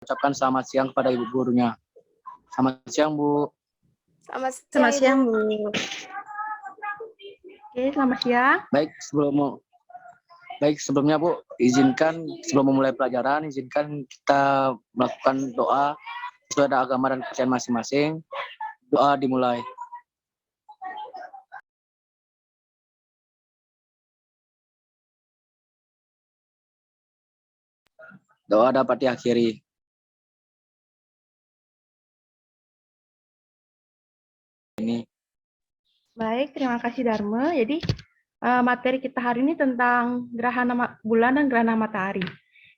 ucapkan selamat siang kepada ibu gurunya. Selamat siang, Bu. Selamat siang, Bu. Oke, selamat siang. Baik, sebelumnya Bu, izinkan sebelum memulai pelajaran, izinkan kita melakukan doa sesuai dengan agama dan kepercayaan masing-masing. Doa dimulai. Doa dapat diakhiri. Ini. Baik, terima kasih Dharma. Jadi materi kita hari ini tentang gerhana bulan dan gerhana matahari.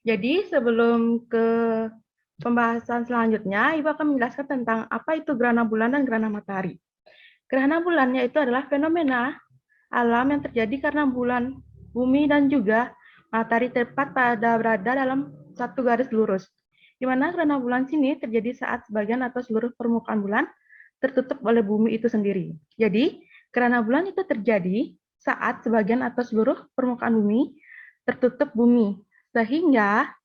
Jadi sebelum ke pembahasan selanjutnya, Ibu akan menjelaskan tentang apa itu gerhana bulan dan gerhana matahari. Gerhana bulannya itu adalah fenomena alam yang terjadi karena bulan, bumi, dan juga matahari tepat berada dalam satu garis lurus. Di mana gerhana bulan sini terjadi saat sebagian atau seluruh permukaan bulan tertutup oleh bumi itu sendiri. Jadi, gerhana bulan itu terjadi saat sebagian atau seluruh permukaan bumi tertutup bumi, sehingga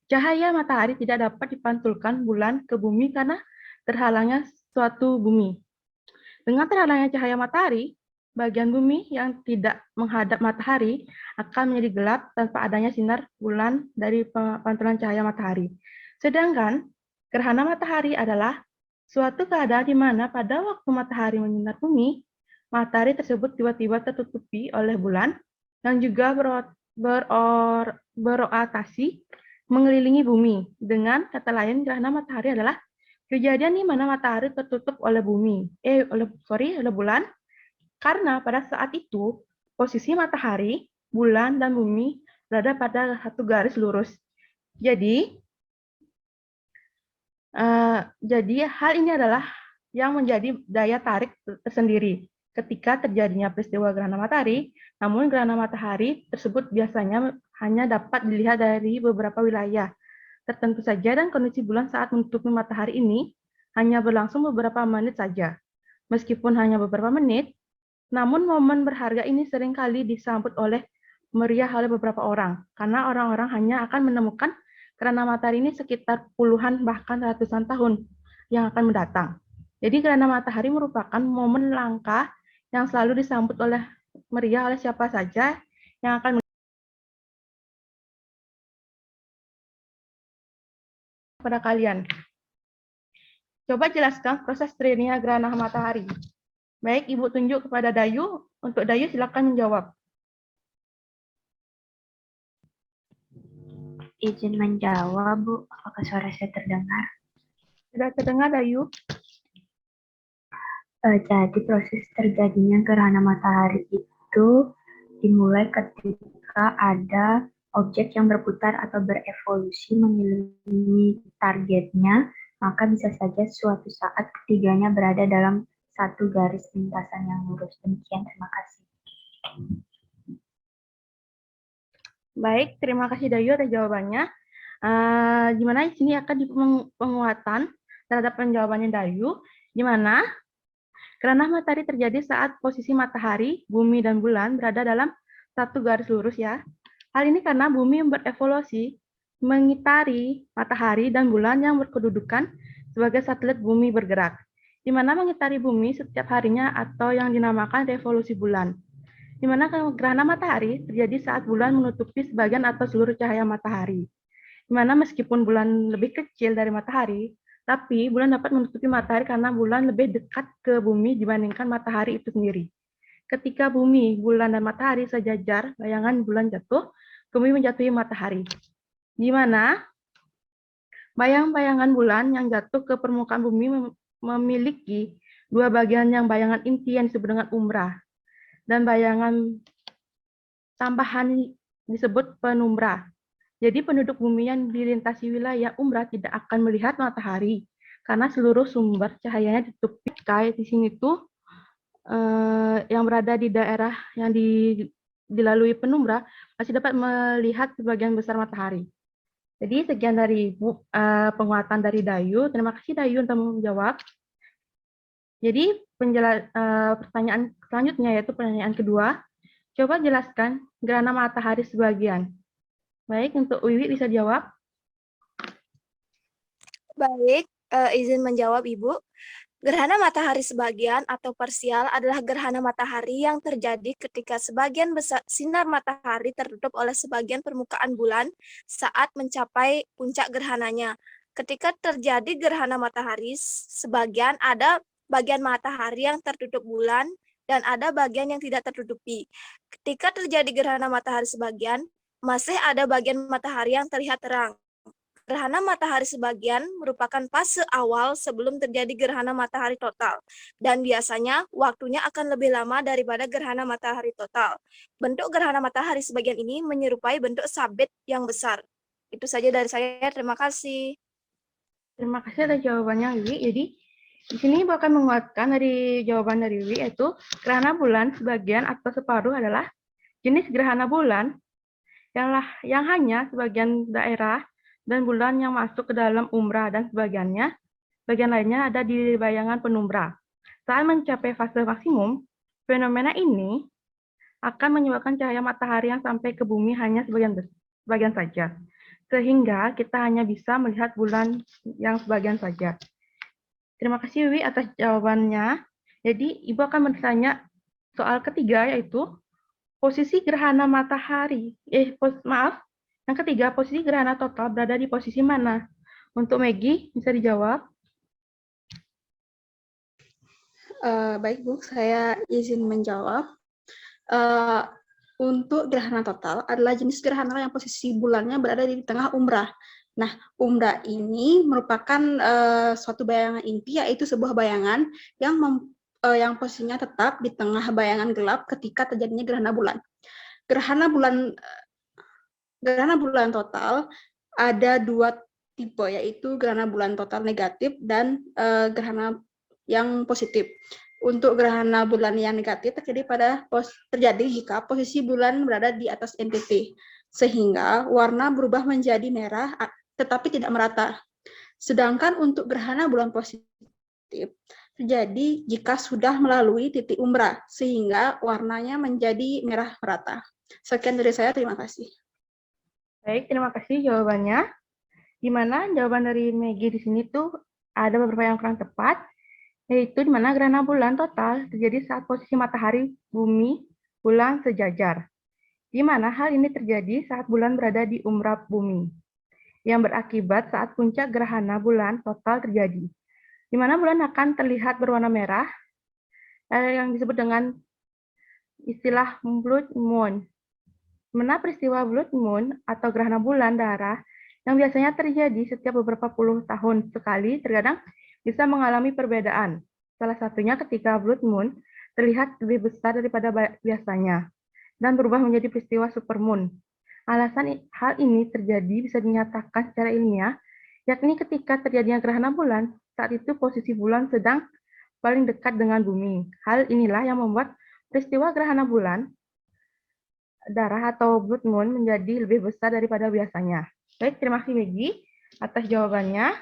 cahaya matahari tidak dapat dipantulkan bulan ke bumi karena terhalangnya suatu bumi. Dengan terhalangnya cahaya matahari, bagian bumi yang tidak menghadap matahari akan menjadi gelap tanpa adanya sinar bulan dari pantulan cahaya matahari. Sedangkan gerhana matahari adalah suatu keadaan di mana pada waktu matahari menyinar bumi, matahari tersebut tiba-tiba tertutupi oleh bulan yang juga berotasi mengelilingi bumi. Dengan kata lain, gerhana matahari adalah kejadian di mana matahari tertutup oleh oleh bulan, karena pada saat itu posisi matahari, bulan, dan bumi berada pada satu garis lurus. Jadi hal ini adalah yang menjadi daya tarik tersendiri ketika terjadinya peristiwa gerhana matahari. Namun gerhana matahari tersebut biasanya hanya dapat dilihat dari beberapa wilayah tertentu saja, dan kondisi bulan saat menutupi matahari ini hanya berlangsung beberapa menit saja. Meskipun hanya beberapa menit, namun momen berharga ini seringkali disambut meriah oleh beberapa orang, karena orang-orang hanya akan menemukan gerhana matahari ini sekitar puluhan bahkan ratusan tahun yang akan mendatang. Jadi gerhana matahari merupakan momen langka yang selalu disambut meriah oleh siapa saja yang akan pada kalian. Coba jelaskan proses terjadinya gerhana matahari. Baik, Ibu tunjuk kepada Dayu. Untuk Dayu, silakan menjawab. Izin menjawab, Bu. Apakah suara saya terdengar? Sudah terdengar, Dayu? Jadi proses terjadinya gerhana matahari itu dimulai ketika ada objek yang berputar atau berevolusi mengelilingi targetnya, maka bisa saja suatu saat ketiganya berada dalam satu garis lintasan yang lurus. Demikian, terima kasih. Baik, terima kasih Dayu atas jawabannya. Gimana di sini akan di penguatan terhadap penjawabannya Dayu, di mana gerhana matahari terjadi saat posisi matahari, bumi, dan bulan berada dalam satu garis lurus ya. Hal ini karena bumi berevolusi mengitari matahari dan bulan yang berkedudukan sebagai satelit bumi bergerak, di mana mengitari bumi setiap harinya atau yang dinamakan revolusi bulan. Di mana gerhana matahari terjadi saat bulan menutupi sebagian atau seluruh cahaya matahari. Di mana meskipun bulan lebih kecil dari matahari, tapi bulan dapat menutupi matahari karena bulan lebih dekat ke bumi dibandingkan matahari itu sendiri. Ketika bumi, bulan, dan matahari sejajar, bayangan bulan jatuh, bumi menjatuhi matahari. Di mana bayang-bayangan bulan yang jatuh ke permukaan bumi memiliki dua bagian, yang bayangan inti yang disebut dengan umrah, dan bayangan tambahan disebut penumbra. Jadi penduduk bumi yang dilintasi wilayah umrah tidak akan melihat matahari karena seluruh sumber cahayanya ditutupi. Kayak di sini tuh yang berada di daerah yang dilalui penumbra masih dapat melihat sebagian besar matahari. Jadi sekian dari penguatan dari Dayu. Terima kasih Dayu untuk menjawab. Jadi pertanyaan selanjutnya yaitu pertanyaan kedua. Coba jelaskan gerhana matahari sebagian. Baik, untuk Wiwi bisa jawab. Baik, izin menjawab Ibu. Gerhana matahari sebagian atau parsial adalah gerhana matahari yang terjadi ketika sebagian besar sinar matahari tertutup oleh sebagian permukaan bulan saat mencapai puncak gerhananya. Ketika terjadi gerhana matahari sebagian, ada bagian matahari yang tertutup bulan dan ada bagian yang tidak tertutupi. Ketika terjadi gerhana matahari sebagian, masih ada bagian matahari yang terlihat terang. Gerhana matahari sebagian merupakan fase awal sebelum terjadi gerhana matahari total, dan biasanya waktunya akan lebih lama daripada gerhana matahari total. Bentuk gerhana matahari sebagian ini menyerupai bentuk sabit yang besar. Itu saja dari saya, terima kasih. Terima kasih atas jawabannya, Wiwi. Jadi, di sini Ibu akan menguatkan dari jawaban dari Wiwi, yaitu gerhana bulan sebagian atau separuh adalah jenis gerhana bulan yang hanya sebagian daerah dan bulan yang masuk ke dalam umbra dan bagian lainnya ada di bayangan penumbra. Saat mencapai fase maksimum, fenomena ini akan menyebabkan cahaya matahari yang sampai ke bumi hanya sebagian saja, sehingga kita hanya bisa melihat bulan yang sebagian saja. Terima kasih Wiwi atas jawabannya. Jadi Ibu akan bertanya soal ketiga, yaitu posisi gerhana matahari. Yang ketiga, posisi gerhana total berada di posisi mana? Untuk Maggie, bisa dijawab? Baik Bu, saya izin menjawab. Untuk gerhana total adalah jenis gerhana yang posisi bulannya berada di tengah umbra. Nah, umbra ini merupakan suatu bayangan inti, yaitu sebuah bayangan yang posisinya tetap di tengah bayangan gelap ketika terjadinya gerhana bulan. Gerhana bulan total ada dua tipe, yaitu gerhana bulan total negatif dan gerhana yang positif. Untuk gerhana bulan yang negatif terjadi jika posisi bulan berada di atas NTT, sehingga warna berubah menjadi merah tetapi tidak merata. Sedangkan untuk gerhana bulan positif terjadi jika sudah melalui titik umbra, sehingga warnanya menjadi merah merata. Sekian dari saya, terima kasih. Baik, terima kasih jawabannya. Di mana jawaban dari Maggie di sini tuh ada beberapa yang kurang tepat, yaitu di mana gerhana bulan total terjadi saat posisi matahari, bumi, bulan sejajar. Di mana hal ini terjadi saat bulan berada di umbra bumi, yang berakibat saat puncak gerhana bulan total terjadi. Di mana bulan akan terlihat berwarna merah, yang disebut dengan istilah blood moon. Mana peristiwa blood moon atau gerhana bulan darah yang biasanya terjadi setiap beberapa puluh tahun sekali, terkadang bisa mengalami perbedaan. Salah satunya ketika blood moon terlihat lebih besar daripada biasanya dan berubah menjadi peristiwa supermoon. Alasan hal ini terjadi bisa dinyatakan secara ilmiah, yakni ketika terjadinya gerhana bulan, saat itu posisi bulan sedang paling dekat dengan bumi. Hal inilah yang membuat peristiwa gerhana bulan darah atau blood moon menjadi lebih besar daripada biasanya. Baik, terima kasih Maggie atas jawabannya.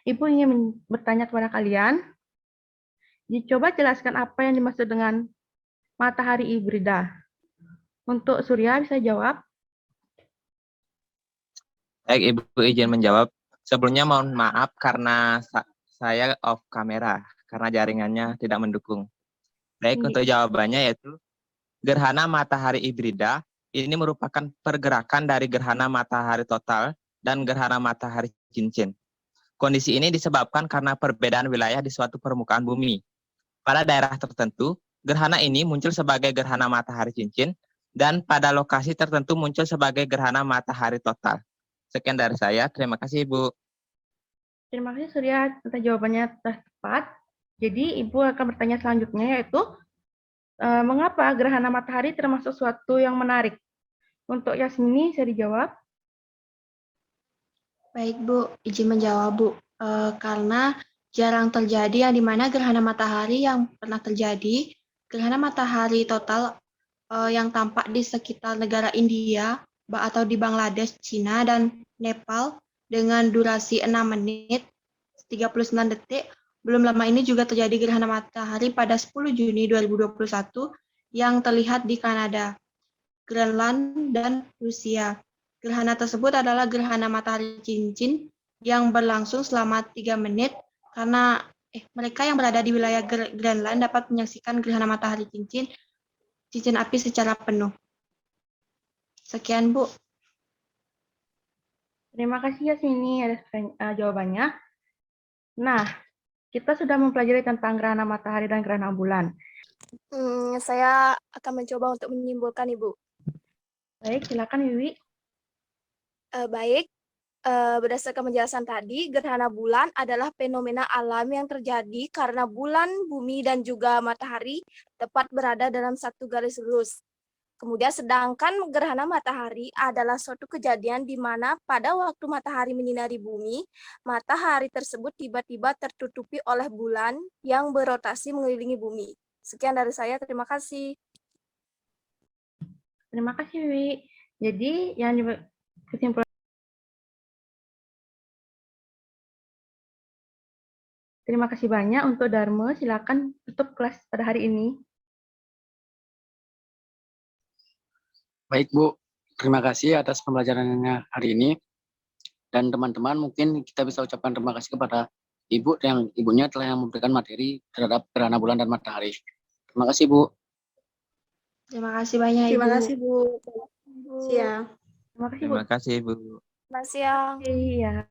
Ibu ingin bertanya kepada kalian, dicoba jelaskan apa yang dimaksud dengan matahari hibrida. Untuk Surya bisa jawab. Baik, Ibu izin menjawab. Sebelumnya mohon maaf karena saya off kamera, karena jaringannya tidak mendukung. Baik, untuk jawabannya yaitu gerhana matahari hibrida ini merupakan pergerakan dari gerhana matahari total dan gerhana matahari cincin. Kondisi ini disebabkan karena perbedaan wilayah di suatu permukaan bumi. Pada daerah tertentu, gerhana ini muncul sebagai gerhana matahari cincin, dan pada lokasi tertentu muncul sebagai gerhana matahari total. Sekian dari saya, terima kasih Ibu. Terima kasih Surya atas jawabannya tepat. Jadi Ibu akan bertanya selanjutnya, yaitu mengapa gerhana matahari termasuk suatu yang menarik? Untuk Yasmini bisa dijawab. Baik Bu, izin menjawab Bu. Karena jarang terjadi yang dimana gerhana matahari yang pernah terjadi, gerhana matahari total yang tampak di sekitar negara India atau di Bangladesh, Cina, dan Nepal dengan durasi 6 menit 39 detik. Belum lama ini juga terjadi gerhana matahari pada 10 Juni 2021 yang terlihat di Kanada. Greenland, dan Rusia. Gerhana tersebut adalah gerhana matahari cincin yang berlangsung selama 3 menit karena mereka yang berada di wilayah Greenland dapat menyaksikan gerhana matahari cincin api secara penuh. Sekian, Bu. Terima kasih Yasmini atas jawabannya. Nah, kita sudah mempelajari tentang gerhana matahari dan gerhana bulan. Saya akan mencoba untuk menyimpulkan, Ibu. Baik, silakan Wiwi. Baik, berdasarkan penjelasan tadi, gerhana bulan adalah fenomena alam yang terjadi karena bulan, bumi, dan juga matahari tepat berada dalam satu garis lurus. Kemudian sedangkan gerhana matahari adalah suatu kejadian di mana pada waktu matahari menyinari bumi, matahari tersebut tiba-tiba tertutupi oleh bulan yang berotasi mengelilingi bumi. Sekian dari saya, terima kasih. Terima kasih Wiwi. Jadi yang kesimpulan terima kasih banyak untuk Dharma. Silakan tutup kelas pada hari ini. Baik Bu, terima kasih atas pembelajarannya hari ini. Dan teman-teman mungkin kita bisa ucapkan terima kasih kepada Ibu yang ibunya telah memberikan materi terhadap gerhana bulan dan matahari. Terima kasih Bu. Terima kasih banyak, Ibu. Terima kasih, Bu. Siang. Terima kasih Bu. Terima kasih, Bu. Selamat siang. Iya.